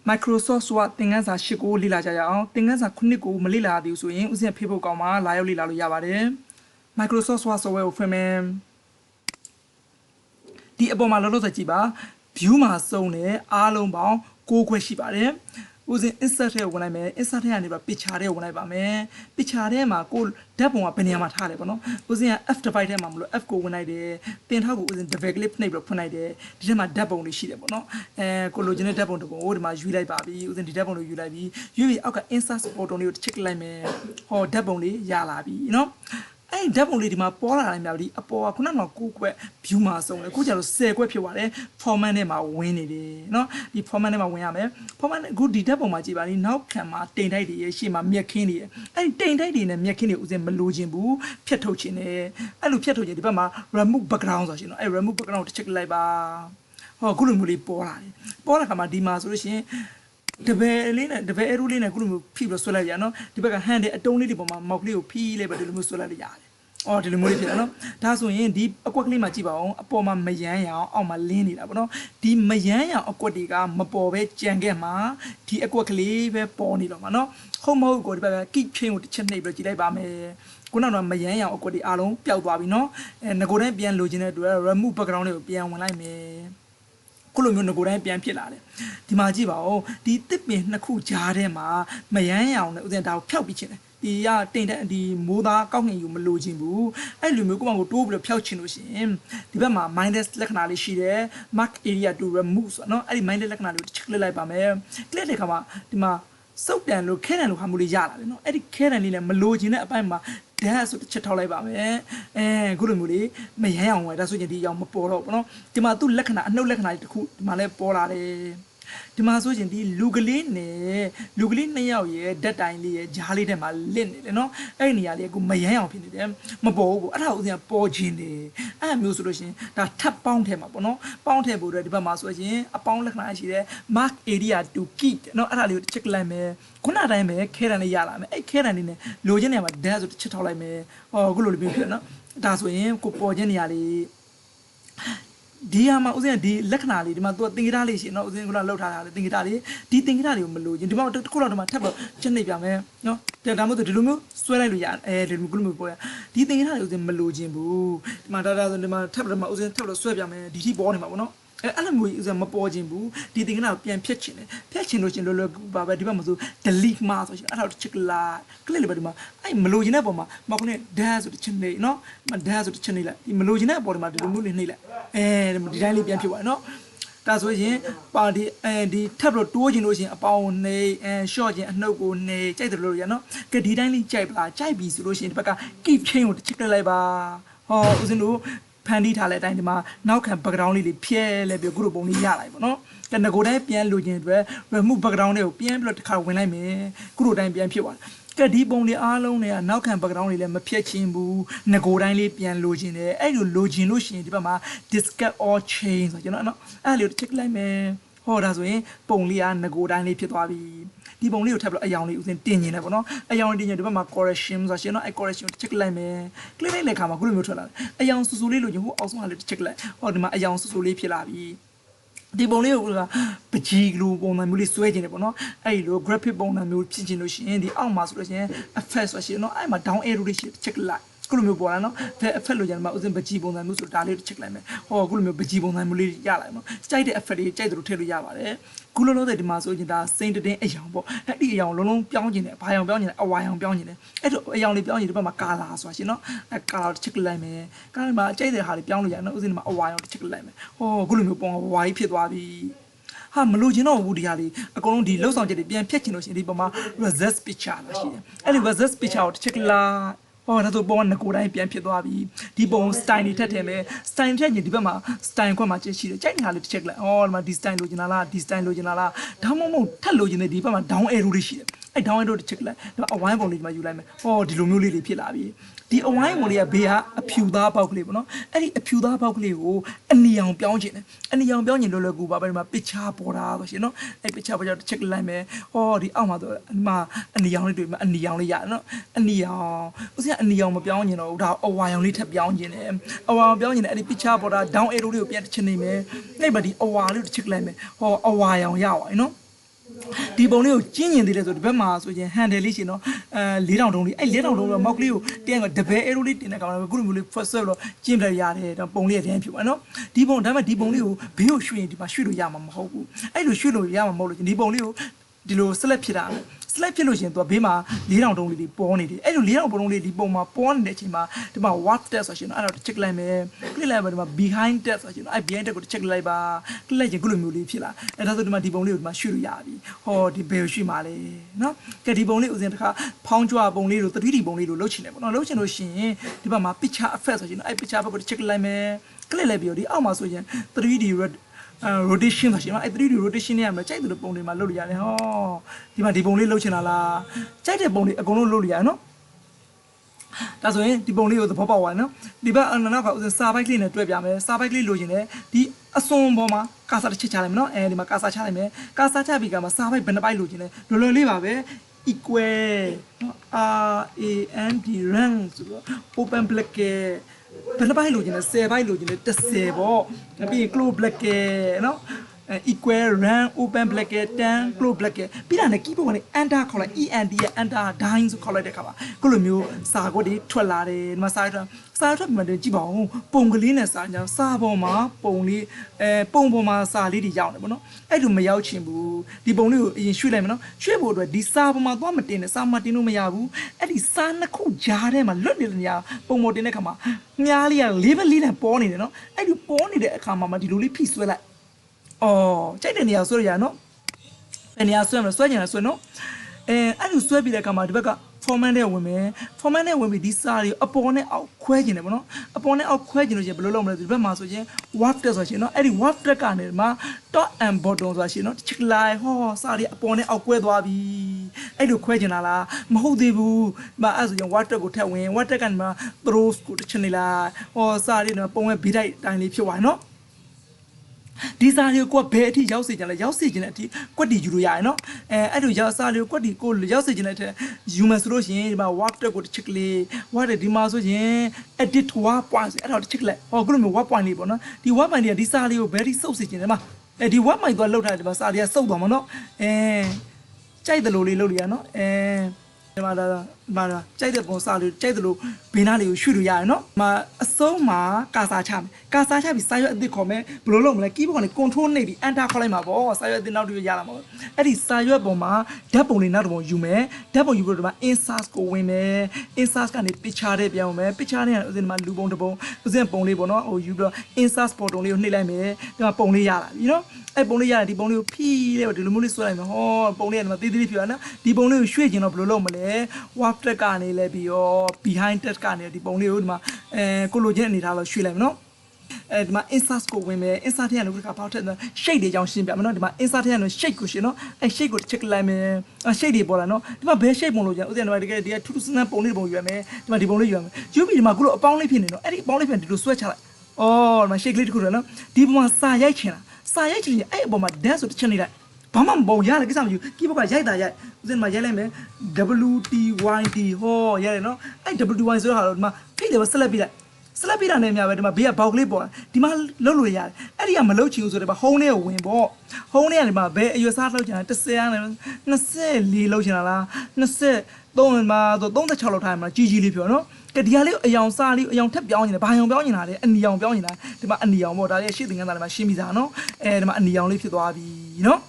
Microsoft ဆိုတာသင်ခန်းစာ၈ကိုလေ့လာကြရအောင်သင်ခန်းစာ9ကိုမလေ့လာသေးဘူးဆိုရင်ဥစဉ် Facebook ကောင်မှာလာရောက်လေ့လာလို့ရပါတယ် Microsoft ဆိုတာ software ကိုဖွင့်မယ်ဒီအပေါ်မှာလောလောဆယ်ကြည့်ပါ view မှာစုံတယ်အားလုံးပေါင်း6ခွဲရှိပါတယ်ဥစဉ် insert ထဲကိုဝင်လိုက်မယ် insert ထဲကနေပြီး picture ထဲကိုဝင်လိုက်ပါမယ် picture ထဲမှာကိုဓာတ်ပုံကဘယ်နေရာမှာထားလဲပေါ့နော်ဥစဉ်က F device ထဲမှာမလို့ F ကိုဝင်လိုက်တယ်တင်ထောက်ကိုဥစဉ် double click နှိပ်ပြီးဖွင့်လိုက်တယ်ဒီထဲမှာဓာတ်ပုံတွေရှိတယ်ပေါ့နော်ကိုလိုချင်တဲ့ဓာတ်ပုံတစ်ပုံကိုဒီမှာယူလိုက်ပါပြီဥစဉ်ဒီဓာတ်ပုံတွေယူလိုက်ပြီယူပြီးအောက်က insert button လေးကိုတစ်ချက်လိုက်မယ်ဟောဓာတ်ပုံလေးရလာပြီနော်အဲ့ဓာတ်ပုံလေးဒီမှာပေါ်လာတယ်များပြီအပေါ်ကခုနက9ခွက် view မှာစုံတယ်အခုကျတော့10ခွက်ဖြစ်သွားတယ် format ထဲမှာဝင်နေတယ်เนาะဒီ format ထဲမှာဝင်ရမယ် format အခုဒီဓာတ်ပုံမှာကြည့်ပါလိနောက်ခံမှာတိမ်တိုက်တွေရဲ့ရှေ့မှာမြက်ခင်းတွေရဲ့အဲ့ဒီတိမ်တိုက်တွေနဲ့မြက်ခင်းတွေဥစဉ်မလိုချင်ဘူးဖြတ်ထုတ်ခြင်းနဲ့အဲ့လိုဖြတ်ထုတ်ခြင်းဒီဘက်မှာ remove background ဆိုရှင်เนาะအဲ့ remove background တစ်ချက်လိုက်ပါဟောအခုလိုမျိုးလေးပေါ်လာတယ်ပေါ်လာခါမှာဒီမှာဆိုလို့ရှိရင်တပယ်လေးနဲ့တပယ်အရူလေးနဲ့ခုလိုမျိုးဖိပြီးဆွဲလိုက်ရနော်ဒီဘက်ကဟန်တဲ့အတုံးလေးတွေပေါ်မှာမောက်ကလေးကိုဖိလိုက်ပဲဒီလိုမျိုးဆွဲလိုက်ရတယ်အော်ဒီလိုမျိုးလေးဖြစ်တယ်နော်ဒါဆိုရင်ဒီအကွက်ကလေးမှာကြည့်ပါအောင်အပေါ်မှာမယမ်းရအောင်အောက်မှာလင်းနေတာပေါ့နော်ဒီမယမ်းရအောင်အကွက်တွေကမပေါ်ပဲကြံခဲ့မှာဒီအကွက်ကလေးပဲပေါ်နေတော့မှာနော်ဟုတ်မဟုတ်ကိုဒီဘက်က keep chain ကိုတစ်ချက်နှိပ်ပြီးကြည့်လိုက်ပါမယ်ခုနကမယမ်းရအောင်အကွက်တွေအားလုံးပျောက်သွားပြီနော်ငကိုတိုင်းပြန်လိုချင်တဲ့အတွက် remove background တွေကိုပြန်ဝင်လိုက်မယ်ခုလိုမျိုးငကိုတိုင်းပြန်ဖြစ်လာတယ်ဒီမှာကြည့်ပါဦးဒီတစ်ပင်နှစ်ခုကြားထဲမှာမယမ်းရအောင်နဲ့ဥစဉ်ဒါကိုဖျောက်ပြီးချင်တယ်ဒီကတိမ်တဲ့ဒီမိုးသားကောက်ငင်ယူမလိုချင်ဘူးအဲ့လိုမျိုးကိုယ့်ဘာကိုတိုးပြီးတော့ဖျောက်ချင်လို့ရှိရင်ဒီဘက်မှာ minus လက္ခဏာလေးရှိတယ် mark area to remove ဆိုတော့เนาะအဲ့ဒီ minus လက္ခဏာလေးကိုတစ်ချက်clickလိုက်ပါမယ် click တဲ့အခါမှာဒီမှာစုပ်တန်လို့ခဲတန်လို့ဟာမျိုးလေးရလာတယ်เนาะအဲ့ဒီခဲတန်လေးလည်းမလိုချင်တဲ့အပိုင်းမှာ dash ဆိုတစ်ချက်ထောက်လိုက်ပါမယ်ခုလိုမျိုးလေးမရမ်းအောင်ပဲဒါဆိုရင်ဒီအောင်မပေါ်တော့ဘူးเนาะဒီမှာသူ့လက္ခဏာအနှုတ်လက္ခဏာတစ်ခုဒီမှာလည်းပေါ်လာတယ်ဒီမှာဆိုရင်ဒီလူကလေးနဲ့လူကလေး2ယောက်ရဲ့ဓာတ်တိုင်လေးရဲ့ဂျားလေးထဲမှာလစ်နေတယ်နော်အဲ့ဒီနေရာလေးကမယမ်းအောင်ဖြစ်နေတယ်မပေါ်ဘူးအဲ့ဒါကိုဥစဉ်ပေါ်ခြင်းတယ်အဲ့မျိုးဆိုလို့ရှင်ဒါထပ်ပေါင်းထဲမှာပေါ့နော်ပေါင်းထဲပို့တော့ဒီဘက်မှာဆိုရင်အပေါင်းလက္ခဏာရှိတယ် mark area to keep နော်အဲ့ဒါလေးကိုတစ်ချက်လိုက်မယ်ခုနတိုင်းပဲခဲတန်လေးရလာမယ်အဲ့ခဲတန်လေးနဲ့လိုချင်နေမှာ dash ဆိုတစ်ချက်ထောက်လိုက်မယ်ဟောခုလိုလေးဖြစ်နော်ဒါဆိုရင်ကိုပေါ်ခြင်းနေရာလေးဒီဟာမှာဥစဉ်ဒီလက္ခဏာလေးဒီမှာသူကသင်္ကေတလေးရှိနော်ဥစဉ်ကလောက်ထားတာလေသင်္ကေတလေးဒီသင်္ကေတလေးကိုမလို့ချင်းဒီမှာတစ်ခုတော့ဒီမှာထပ်ပြီးချက်နေပြမယ်နော်ဒါမှမဟုတ်ဒီလိုမျိုးဆွဲလိုက်လို့ရဒီလိုမျိုးပေါ်ရဒီသင်္ကေတလေးဥစဉ်မလို့ချင်းဘူးဒီမှာဒါဆိုဒီမှာထပ်ပြီးဥစဉ်ထပ်ပြီးဆွဲပြမယ်ဒီထိပေါ်နေမှာပေါ့နော်အဲ့လိုမျိုးဥစဉ်မပေါ်ချင်းဘူးဒီသင်္ကေတကိုပြန်ဖြတ်ချင်တယ်ဖြတ်ချင်လို့ချင်းလောပါပဲဒီဘက်မှာဆို delete မှာဆိုရှင်အဲ့ဒါချစ်လာကလစ်လေးပဲဒီမှာအဲ့မလို့ချင်းတဲ့ပုံမှာမခုနဲ့ dash ဆိုတစ်ချက်နေနော် dash ဆိုတစ်ချက်နေလိုက်ဒီမလို့ချင်းတဲ့အပေါ်ဒီမှာဒီလိုမျိုးလေးနှိမ့်လိုက်ဒီတိုင်းလေးပြန်ဖြစ်သွားနော်ဒါဆိုရင်ပါဒီဒီထပ်ပြီးတိုးချင်လို့ရှိရင်အပေါင်းနေshort ချင်းအနှုတ်ကိုနေကြိုက်တယ်လို့ရနော်ကဲဒီတိုင်းလေးကြိုက်ပလားကြိုက်ပြီဆိုလို့ရှိရင်ဒီဘက်က keep chain ကိုတစ်ချက်လိုက်ပါဟောဦးဇင်းတို့ဖန်တီးထားတဲ့အတိုင်းဒီမှာနောက်ခံ background လေးတွေဖြဲလဲပြီးခုလိုပုံလေးရလိုက်ပေါ့နော်ကဲငကိုတိုင်းပြန်လိုချင်အတွက် remove background လေးကိုပြန်ပြီးတော့တစ်ခါဝင်လိုက်မယ်ခုလိုတိုင်းပြန်ဖြစ်သွားတယ်ကဲဒီပုံတွေအားလုံးတွေကနောက်ခံ background တွေလည်းမဖြတ်ချင်းဘူးငကိုတိုင်းလေးပြန်လိုချင်တယ်အဲ့လိုလိုချင်လို့ရှိရင်ဒီဘက်မှာ discard or change ဆိုကျွန်တော်နော်အဲ့လိုတစ်ချက်လိုက်မယ်ဟောဒါဆိုရင်ပုံလေးကငကိုတိုင်းလေးဖြစ်သွားပြီဒီပုံလေးကိုထပ်ပြီးတော့အယောင်လေးဥစဉ်တင်နေတယ်ပေါ့နော်အယောင်တင်နေဒီဘက်မှာ correction ဆိုရှင်နော်အဲ့ correction ကို check လိုက်မယ် click လိုက်တဲ့အခါမှာခုလိုမျိုးထွက်လာတယ်အယောင်ဆူဆူလေးလို့ဟိုအောက်ဆုံးကလေး check လိုက်ဟောဒီမှာအယောင်ဆူဆူလေးဖြစ်လာပြီဒီပုံလေးကိုကပကြီးလိုပုံစံမျိုးလေးဆွဲခြင်းတယ်ပေါ့နော်အဲ့လို graphic ပုံစံမျိုးဖြစ်ခြင်းလို့ရှိရင်ဒီအောက်မှာဆိုလို့ရှိရင် effect ဆိုရှင်နော်အဲ့မှာ down arrow လေးရှိ check လိုက်ခုလိုမျိုးပေါ်လာနော်ဘယ် effect လို့ကြတယ်မှာဥစဉ်ပကြီးပုံစံမျိုးဆိုဒါလေး check လိုက်မယ်ဟောခုလိုမျိုးပကြီးပုံစံမျိုးလေးရလာတယ်နော်ကြိုက်တဲ့ effect တွေကြိုက်တယ်လို့ထည့်လို့ရပါတယ်ခုလုံးလုံးတဲ့ဒီမှာဆိုရင်ဒါစိန်တင်းအယောင်ပေါ့အဲ့ဒီအယောင်လုံးလုံးပြောင်းခြင်းတယ်ဘာယောင်ပြောင်းခြင်းလဲအဝါယောင်ပြောင်းခြင်းတယ်အဲ့တော့အယောင်လေးပြောင်းခြင်းဒီဘက်မှာကာလာဆိုတာရှင်နော်အဲ့ကာလာတစ်ချက်လိုက်မယ်ကာလာမှာအကျိတ်တဲ့ဟာလေးပြောင်းလို့ရတယ်နော်ဥစဉ်ဒီမှာအဝါယောင်တစ်ချက်လိုက်မယ်ဟောခုလိုမျိုးပုံဝါကြီးဖြစ်သွားပြီဟာမလို့ချင်တော့ဘူးဒီဟာလေးအကုန်လုံးဒီလှုပ်ဆောင်ချက်တွေပြန်ဖြတ်ချင်လို့ရှိရင်ဒီပုံမှာ result picture လာရှိတယ်အဲ့ဒီ result picture ကိုတစ်ချက်လာဟောဒါဆိုပုံကငကိုတိုင်းပြန်ဖြစ်သွားပြီဒီပုံ style တွေထက်တယ်မယ် style ထက်ရင်ဒီဘက်မှာ style ခွက်မှာကျရှိတယ်ကြိုက်နေတာလေးတစ်ချက်လိုက်ဟောဒီမှာဒီ style လိုချင်တာလားဒီ style လိုချင်တာလားဒါမှမဟုတ်ထက်လိုချင်တဲ့ဒီဘက်မှာ down arrow တွေရှိတယ်အဲ့ down arrow တစ်ချက်လိုက်ဒါအဝိုင်းပုံလေးဒီမှာယူလိုက်မယ်ဟောဒီလိုမျိုးလေးတွေဖြစ်လာပြီဒီအဝိုင်းပုံလေးကဘေးကအဖြူသားပေါက်ကလေးပေါ့နော်အဲ့ဒီအဖြူသားပေါက်ကလေးကိုအနီအောင်ပြောင်းချင်တယ်အနီအောင်ပြောင်းချင်လို့လည်းကူပါပဲဒီမှာ picture ပေါ်တာဆိုရှင်နော်အဲ့ picture ပေါ်ကြတစ်ချက်လိုက်မယ်ဟောဒီအောက်မှာဆိုဒီမှာအနီအောင်လေးတွေ့မှာအနီအောင်လေးရတယ်နော်အနီအောင်ဥစဉ်အနီအောင်မပြောင်းချင်တော့ဘူးဒါအဝါရောင်လေးထပ်ပြောင်းချင်တယ်အဝါပြောင်းချင်တယ်အဲ့ဒီ picture ပေါ်တာ down arrow လေးကိုပြန်တစ်ချက်နေမယ်အဲ့မှာဒီအဝါလေးကိုတစ်ချက်လိုက်မယ်ဟောအဝါရောင်ရပါပြီနော် ဒီပုံလေးကိုကျင်းကျင်သေးတယ်ဆိုဒီဘက်မှာဆိုရင်ဟန်တယ်လေးရှင်နော်4000တုံးလေးအဲ့4000တုံးတော့မောက်ကလေးကိုတန်းကတပယ်အဲရိုလေးတင်တဲ့ကောင်လည်းခုလိုမျိုးလေး first serve တော့ကျင်းပြရတယ်တော့ပုံလေးအရင်ဖြစ်ပါနော်ဒီပုံဒါပေမဲ့ဒီပုံလေးကိုဘေးကိုရွှေ့ရင်ဒီမှာရွှေ့လို့ရမှာမဟုတ်ဘူးအဲ့လိုရွှေ့လို့ရမှာမဟုတ်လို့ဒီပုံလေးကိုဒီလို select ဖြစ်တာselect ဖြစ်လို့ရှင်သူကဘေးမှာ4000တုံးလေးတွေပေါ်နေတယ်အဲ့လို4000တုံးလေးဒီပုံမှာပေါ်နေတဲ့အချိန်မှာဒီမှာ what test ဆိုရှင်နော်အဲ့တော့ check လိုက်မယ် click လိုက်ပါဒီမှာ behind test ဆိုရှင်နော်အဲ့ behind test ကို check လိုက်ပါ click လိုက်ရင်ခုလိုမျိုးလေးဖြစ်လာအဲ့ဒါဆိုဒီမှာဒီပုံလေးကိုဒီမှာရွှေ့လို့ရပြီဟောဒီဘယ်ကိုရွှေ့မှာလဲနော်ကဲဒီပုံလေးဥစဉ်တစ်ခါဖောင်းကြွပုံလေးတို့ 3D ပုံလေးတို့လုပ်ချင်တယ်ပေါ့နော်လုပ်ချင်လို့ရှင်ဒီဘက်မှာ picture effect ဆိုရှင်နော်အဲ့ picture effect ကို check လိုက်မယ် click လိုက်ပြီးတော့ဒီအောက်မှာဆိုရင် 3D rotation ဆိုရှင်နော်အဲ့ 3D rotation နဲ့ရမယ်ကြိုက်တဲ့ပုံတွေမှာလုပ်လို့ရတယ်ဟောဒီမှာဒီပုံလေးလုပ်ချင်တာလားကြိုက်တဲ့ပုံတွေအကုန်လုံးလုပ်လို့ရတယ်နော်ဒါဆိုရင်ဒီပုံလေးကိုသဘောပေါက်သွားနော်ဒီဘက်နောက်ကစာပိုက်ကလေးနဲ့တွဲပြမယ်စာပိုက်ကလေးလိုချင်တယ်ဒီအစွန်ပေါ်မှာကာစာတစ်ချက်ချလိုက်မယ်နော်အဲဒီမှာကာစာချလိုက်မယ်ကာစာချပြီးကမှစာပိုက်ဘယ်နှပိုက်လိုချင်လဲလွယ်လွယ်လေးပါပဲ equal နော် RAND run ဆိုတော့ open bracket ဘယ်နှပိုက်လိုချင်လဲ10ပိုက်လိုချင်လဲ10ပေါ့ပြီးရင် close bracket နော်equal run open bracket 10 close bracket ပြီးတာနဲ့ keyboard ကနေ enter ခေါ်လိုက် END ရဲ့ enter dying ဆိုခေါ်လိုက်တဲ့ခါပါခုလိုမျိုးစာကွက်တွေထွက်လာတယ်ဒီမှာစာထွက်ပြီးမှကြည့်ပါဦးပုံကလေးနဲ့စာညာစာပေါ်မှာပုံလေးပုံပေါ်မှာစာလေးတွေရောက်နေပေါ့နော်အဲ့လိုမရောက်ချင်ဘူးဒီပုံလေးကိုအရင်ရွှေ့လိုက်မယ်နော်ရွှေ့ဖို့အတွက်ဒီစာပေါ်မှာသွားမတင်နဲ့စာမတင်လို့မရဘူးအဲ့ဒီစာနှစ်ခုကြားထဲမှာလွတ်နေတဲ့နေရာပုံပေါ်တင်တဲ့ခါမှာမြားလေးကလေးပဲလေးနဲ့ပေါ်နေတယ်နော်အဲ့ဒီပေါ်နေတဲ့အခါမှာဒီလိုလေးဖိဆွဲလိုက်ကြိုက်တဲ့နေရာဆွဲရနော်ဘယ်နေရာဆွဲမလဲဆွဲချင်တယ်ဆွဲနော်အဲ့လိုဆွဲပြီးတဲ့အခါမှာဒီဘက်က format နဲ့ဝင်မယ် format နဲ့ဝင်ပြီးဒီစာတွေအပေါ်နဲ့အောက်ခွဲကျင်တယ်ပေါ့နော်အပေါ်နဲ့အောက်ခွဲကျင်လို့ရှိရင်ဘယ်လိုလုပ်မလဲဒီဘက်မှာဆိုရင် word text ဆိုရှင်နော်အဲ့ဒီ word text ကနေဒီမှာ top and bottom ဆိုရှင်နော် check လိုက်ဟောစာတွေအပေါ်နဲ့အောက်ခွဲသွားပြီအဲ့လိုခွဲကျင်တာလားမဟုတ်သေးဘူးဒီမှာအဲ့ဆိုရင် word text ကိုထည့်ဝင် word text ကနေမှာ throws ကိုတစ်ချက်နေလိုက်ဟောစာတွေနော်ပုံဝဲဘေးတိုက်တိုင်းလေးဖြစ်သွားနော်ဒီစာတွေကိုဘယ်အထိရောက်စေချင်လဲရောက်စေချင်တဲ့အထိကွက်တီယူလို့ရတယ်နော်အဲ့လိုရောက်စာတွေကိုကွက်တီကိုရောက်စေချင်တဲ့ယူမယ်ဆိုလို့ရှိရင်ဒီမှာ word text ကိုတစ်ချက်ကလေး word ဒီမှာဆိုရင် edit word point အဲ့ဒါတစ်ချက်ကလေးဟောခုလိုမျိုး word point လေးပေါ့နော်ဒီ word point တွေကဒီစာလေးကိုဘယ်အထိစုပ်စေချင်လဲမှာဒီ word point သွားလောက်ထားတယ်ဒီမှာစာတွေကစုပ်သွားမှာနော်ကြိုက်တယ်လို့လေးလုပ်လို့ရနော်ဒီမှာကြိုက်တဲ့ပုံစာလေးကြိုက်တယ်လို့ဘေးနားလေးကိုရွှေ့လို့ရတယ်နော်မှာအဆုံးမှာကာစာချမယ်ကာစာချပြီးစာရွက်အသစ်ခေါ်မယ်ဘယ်လိုလုပ်မလဲ keyboard ကနေ control နှိပ်ပြီး enter ခေါ်လိုက်မှာပေါ့စာရွက်အသစ်နောက်တစ်ရွက်ရလာမှာပေါ့အဲ့ဒီစာရွက်ပေါ်မှာဓာတ်ပုံလေးနောက်တစ်ပုံယူမယ်ဓာတ်ပုံယူပြီးတော့ဒီမှာ insert ကိုဝင်မယ် insert ကနေ picture တဲ့ပြောင်းမယ် picture နဲ့ဥစဉ်ဒီမှာလူပုံတစ်ပုံဥစဉ်ပုံလေးပေါ့နော်ဟိုယူပြီးတော့ insert ပေါ်တုံလေးကိုနှိပ်လိုက်မယ်ဒီမှာပုံလေးရလာပြီနော်အဲ့ပုံလေးရတယ်ဒီပုံလေးကိုဖိလေးဒီလိုမျိုးလေးဆွဲလိုက်မယ်ဟောပုံလေးကဒီမှာသေးသေးလေးဖြစ်ရနော်ဒီပုံလေးကိုရွှေ့ကျင်တော့ဘယ်လိုလုပ်မလဲ word text ကနေလဲပြီးရော behind text ကနေဒီပုံလေးကိုဒီမှာကိုလိုချင်းအနေထားလို့ရွှေ့လိုက်မယ်နော်ဒီမှာ insert ကိုဝင်မယ် insert ထဲကနေဒီကပေါက်ထက် shade တွေကြောင်းရှင်းပြမယ်နော်ဒီမှာ insert ထဲကနေ shade ကိုရှင်းနော်အဲ့ shade ကို check လိုက်မယ် shade တွေပေါ်လာနော်ဒီမှာဘယ် shade ပုံလို့ကျန်ဥစဉ်ဒီမှာတကယ်ဒီကထူးထူးဆန်းဆန်းပုံလေးပုံယူရမယ်ဒီမှာဒီပုံလေးယူရမယ်ယူပြီးဒီမှာခုလိုအပေါင်းလေးဖြစ်နေနော်အဲ့ဒီအပေါင်းလေးဖြစ်ဒီလိုဆွဲချလိုက်ဒီမှာ shade လေးတစ်ခုတော့နော်ဒီပုံမှာစာရိုက်ချင်တာစာရိုက်ချင်အဲ့အပေါ်မှာ dance ဆိုတစ်ချက်နေလိုက်ဘာမှမပုံရတယ်ကိစ္စမရှိဘူး keyboard ကရိုက်တာရိုက်ဥစဉ်မှာရိုက်လိုက်မယ် WTYD ဟောရတယ်နော်အဲ့ WTY ဆိုတဲ့ဟာတော့ဒီမှာဖိတယ်ပဲဆက်လက်ပြီးလိုက်ဆက်လက်ပြီးတာနဲ့များပဲဒီမှာဘေးကဘောက်ကလေးပေါ်ဒီမှာလှုပ်လို့ရတယ်အဲ့ဒီကမလှုပ်ချင်ဘူးဆိုတော့ဟိုးလေးကိုဝင်ပေါ့ဟိုးလေးကနေမှာဘယ်အရွယ်စားလှုပ်ချင်တာ10နဲ့24လှုပ်ချင်တာလား23မှာ36လောက်ထားမှာကြီးကြီးလေးပြောနော်ကဲဒီဟာလေးအယောင်စားလေးအယောင်ထက်ပြောင်းနေတယ်ဘာယောင်ပြောင်းနေတာလဲအနီယောင်ပြောင်းနေတာဒီမှာအနီယောင်ပေါ့ဒါလေးရှေ့သင်္ကန်းသားတွေမှာရှင်းပြီးသားနော်ဒီမှာအနီယောင်လေးဖြစ်သွားပြီနော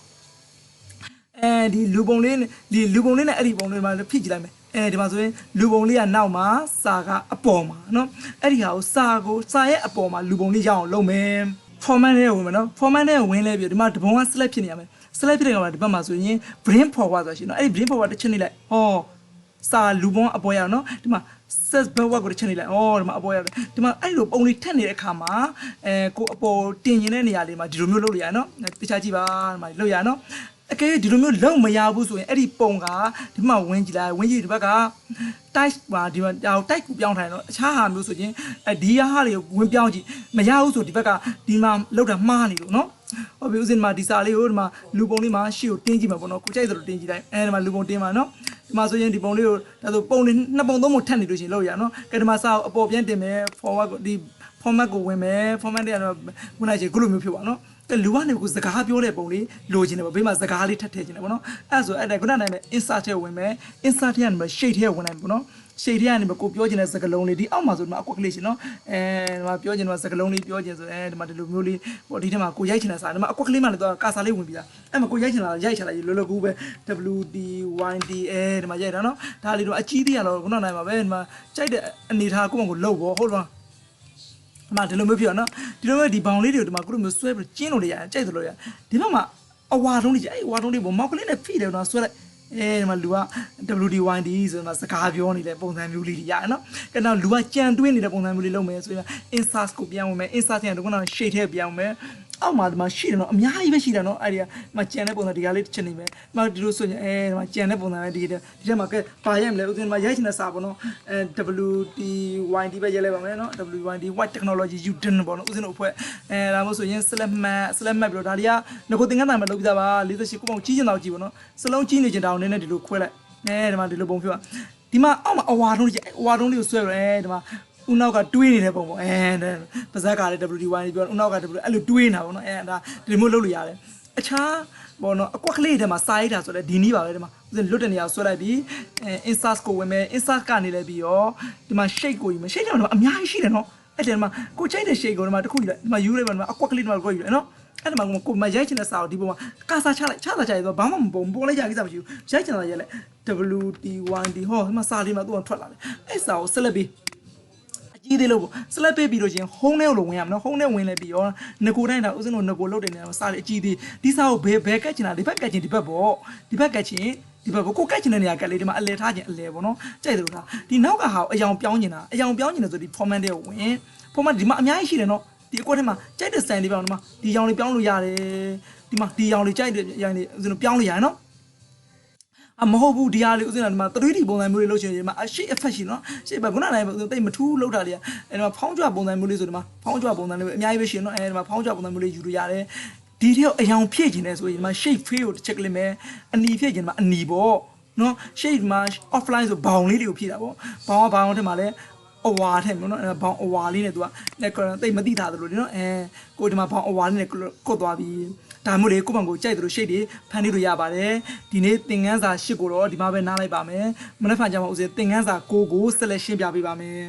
်ဒီလူပုံလေးနဲ့အဲ့ဒီပုံလေးမှာဖိကြည့်လိုက်မယ်ဒီမှာဆိုရင်လူပုံလေးကနောက်မှာစာကအပေါ်မှာနော်အဲ့ဒီဟာကိုစာရဲ့အပေါ်မှာလူပုံလေးရအောင်လုပ်မယ် format နဲ့ဝင်မယ်နော် format နဲ့ဝင်လဲပြီးဒီမှာဒီပုံက select ဖြစ်နေရမယ် select ဖြစ်တဲ့ကောင်ကဒီဘက်မှာဆိုရင် bring forward ဆိုရှင်နော်အဲ့ဒီ bring forward တစ်ချက်နေလိုက်ဟောစာလူပုံအပေါ်ရအောင်နော်ဒီမှာ set backward ကိုတစ်ချက်နေလိုက်ဒီမှာအပေါ်ရဒီမှာအဲ့လိုပုံလေးထက်နေတဲ့အခါမှာကိုအပေါ်တင်ရင်တဲ့နေရာလေးမှာဒီလိုမျိုးလုပ်လို့ရနော်တခြားကြည့်ပါဒီမှာလုပ်ရနော်အကယ်ဒီလိုမျိုးလုံးမရဘူးဆိုရင်အဲ့ဒီပုံကဒီမှာဝင်ကြည့်လိုက်ဝင်ကြည့်ဒီဘက်က type ပါဒီမှာtype ကိုပြောင်းထိုင်တော့အခြားဟာမျိုးဆိုရင်ဒီဟာတွေကိုဝင်ပြောင်းကြည့်မရဘူးဆိုဒီဘက်ကဒီမှာလောက်တာမှားနေလို့နော်ဟုတ်ပြီဥစဉ်မှာဒီစာလေးကိုဒီမှာလူပုံလေးမှာရှေ့ကိုတင်းကြည့်မှာပေါ့နော်ကိုကြိုက်သလိုတင်းကြည့်လိုက်ဒီမှာလူပုံတင်းမှာနော်ဒီမှာဆိုရင်ဒီပုံလေးကိုဒါဆိုပုံလေးနှစ်ပုံသုံးပုံထပ်နေလို့ရှိရင်လောက်ရနော်ကဲဒီမှာစာကိုအပေါ်ပြန်တင်မယ် forward ကိုဒီ format ကိုဝင်မယ် format တွေကတော့ဝင်လိုက်ချင်ခုလိုမျိုးဖြစ်ပါနော် လူကနေကိုစကားပြောတဲ့ပုံလေးလိုချင်တယ်ပေါ့ဘေးမှာစကားလေးထပ်ထည့်ချင်တယ်ပေါ့နော်အဲ့ဆိုအဲ့ဒါခုနနိုင်မယ် insert ထဲဝင်မယ် insert ထဲကနေမှ shade ထဲဝင်နိုင်ပေါ့နော် shade ထဲကနေမှကိုပြောချင်တဲ့စကားလုံးလေးဒီအောက်မှာဆိုဒီမှာအကွက်ကလေးရှင်နော်ဒီမှာပြောချင်တဲ့စကားလုံးလေးပြောချင်ဆိုဒီမှာဒီလိုမျိုးလေးပေါ့ဒီထဲမှာကိုရိုက်ချင်တဲ့စာဒီမှာအကွက်ကလေးမှလည်းတော့ကာစာလေးဝင်ပြီးသားအဲ့မှာကိုရိုက်ချင်တာရိုက်ချလိုက်လောလောကူပဲ WDYDA ဒီမှာရိုက်တာနော်ဒါလေးတော့အကြီးသေးရတော့ခုနနိုင်မှာပဲဒီမှာကြိုက်တဲ့အနေထားကိုယ့်ဘက်ကိုလှုပ်ပေါ့ဟုတ်လားဒီမှာဒီလိုမျိုးဖြစ်ရနော်ဒီလိုမျိုးဒီဘောင်လေးတွေကိုဒီမှာကိုလိုမျိုးဆွဲပြီးကျင်းလို့ရတယ်ကြိုက်တယ်လို့ရဒီဘက်မှာအဝါတုံးလေးအဲ့အဝါတုံးလေးပေါ့မောက်ကလေးနဲ့ဖိတယ်တော့ဆွဲလိုက်ဒီမှာလူက WDYD ဆိုတော့စကားပြောနေတဲ့ပုံစံမျိုးလေးတွေရတယ်နော်။အဲ့တော့လူကကြံတွင်းနေတဲ့ပုံစံမျိုးလေးလုပ်မယ်ဆိုရင် insert ကိုပြန်ဝင်မယ် insert ထဲကတော့ shade ထဲပြန်ဝင်မယ်အောက်မှာဒီမှာရှိတယ်နော်အများကြီးပဲရှိတယ်နော်အဲ့ဒီကမကြံတဲ့ပုံစံဒီကလေးတစ်ချက်နေမယ်။ဒီလိုဆိုရင်ဒီမှာကြံတဲ့ပုံစံပဲဒီထဲမှာကဲပါရိုက်မလဲဥစဉ်မှာရိုက်ချင်တဲ့စာပေါ့နော်WDYD ပဲရေးလိုက်ပါမယ်နော် WDYD White Technology 𝐒𝐜𝐫ပေါ့နော်ဥစဉ်တို့အဖွဲ့ဒါမှမဟုတ်ဆိုရင် slash map ပြီးတော့ဒါတွေကငကိုသင်္ကန်းတိုင်မှာလုပ်ပြတာပါ48ခုပေါင်းကြီးချင်တော့ကြီးပေါ့နော်စလုံးကြီးနေချင်တာကိုနည်းနည်းဒီလိုခွဲလိုက်ဒီမှာဒီလိုပုံပြပါဒီမှာအောက်မှာအဝါတုံးကြီးအဝါတုံးလေးကိုဆွဲရဲဒီမှာဦးနောက်ကတွေးနေတဲ့ပုံပေါ့ပါဇက်ကလည်း WDY ပြောဦးနောက်က W အဲ့လိုတွေးနေတာပေါ့နော်ဒါဒီမျိုးလုပ်လို့ရတယ်အခြားပေါ့နော်အကွက်ကလေးထဲမှာစာရိုက်တာဆိုလဲဒီနည်းပါပဲဒီမှာလွတ်တဲ့နေရာဆွဲလိုက်ပြီးinsert ကိုဝင်မယ် insert ကနေလည်းပြီးရောဒီမှာ shade ကိုယူမယ် shade ကတော့အများကြီးရှိတယ်နော်အဲ့ဒီမှာကိုချိုက်တဲ့ shade ကိုဒီမှာတစ်ခုယူလိုက်ဒီမှာယူလိုက်ပါဒီမှာအကွက်ကလေးဒီမှာကိုယူလိုက်နော်အဲ့ဒီမှာကိုမရိုက်ချင်တဲ့စာကိုဒီပုံမှာကာစာချလိုက်ချတာချရတော့ဘာမှမပေါ်လိုက်ရကိစ္စမရှိဘူးရိုက်ချင်တာရိုက်လိုက် WD1D ဟောဒီမှာစာလေးမှာသူကထွက်လာတယ်အဲ့စာကိုဆက်လက်ပြီးကြီးသေးလို့ပေါ့စလက်ပေးပြီးလို့ရှင်ဟုံးထဲကိုဝင်ရမယ်နော်ဟုံးထဲဝင်လဲပြီးရောငကိုတိုင်းတာဥစဉ်တို့ငကိုလုတ်တယ်နေမှာစားလေအကြီးသေးဒီစားကိုဘယ်ကက်ချင်တာဒီဘက်ကက်ချင်ဒီဘက်ပေါ့ဒီဘက်ကက်ချင်ဒီဘက်ကိုကက်ချင်တဲ့နေရာကက်လေးဒီမှာအလဲထားခြင်းအလဲပေါ့နော်ကြိုက်တယ်လို့ဒါဒီနောက်ကဟာကိုအယောင်ပြောင်းနေတာအယောင်ပြောင်းနေတယ်ဆိုဒီ format တွေကိုဝင် format ဒီမှာအများကြီးရှိတယ်နော်ဒီအကွက်ထဲမှာကြိုက်တဲ့ style လေးပြောင်းဒီမှာဒီရောင်လေးပြောင်းလို့ရတယ်ဒီမှာဒီရောင်လေးကြိုက်တဲ့ရောင်လေးဥစဉ်တို့ပြောင်းလို့ရတယ်နော်မဟုတ်ဘူးဒီဟာလေးဥစဉ်ကဒီမှာ 3D ပုံစံမျိုးလေးလုပ်ချင်ရင်ဒီမှာအရှိ effect ရှိနော်ရှေ့ဘက်ခုနကလည်းတိတ်မထူးလောက်တာလေးအဲဒီမှာဖောင်းကြွပုံစံမျိုးလေးဆိုဒီမှာဖောင်းကြွပုံစံလေးအများကြီးပဲရှိနော်အဲဒီမှာဖောင်းကြွပုံစံမျိုးလေးယူလို့ရတယ်ဒီထဲအယောင်ဖြည့်ခြင်းလဲဆိုရင်ဒီမှာ shape fade ကိုတစ်ချက်ကလေးမယ်အနီဖြည့်ခြင်းမှာအနီပေါ့နော် shape မှာ offline ဆိုဘောင်လေးတွေကိုဖြည့်တာပေါ့ဘောင်ထဲမှာလဲအဝါထဲမျိုးနော်ဘောင်အဝါလေးနဲ့သူကတိတ်မသိတာသလိုလေနော်ကိုဒီမှာဘောင်အဝါလေးနဲ့ကုတ်သွားပြီးဒါမျိုးတွေကိုယ့်ဘက်ကိုကြိုက်တယ်လို့ရှိတ်တွေဖန်တီးလို့ရပါတယ်ဒီနေ့သင်ခန်းစာ8ကိုတော့ဒီမှာပဲနားလိုက်ပါမယ်မနေ့ဖန်ကြမှာဥစဉ်သင်ခန်းစာ9ကိုဆက်လက်ရှင်းပြပေးပါမယ်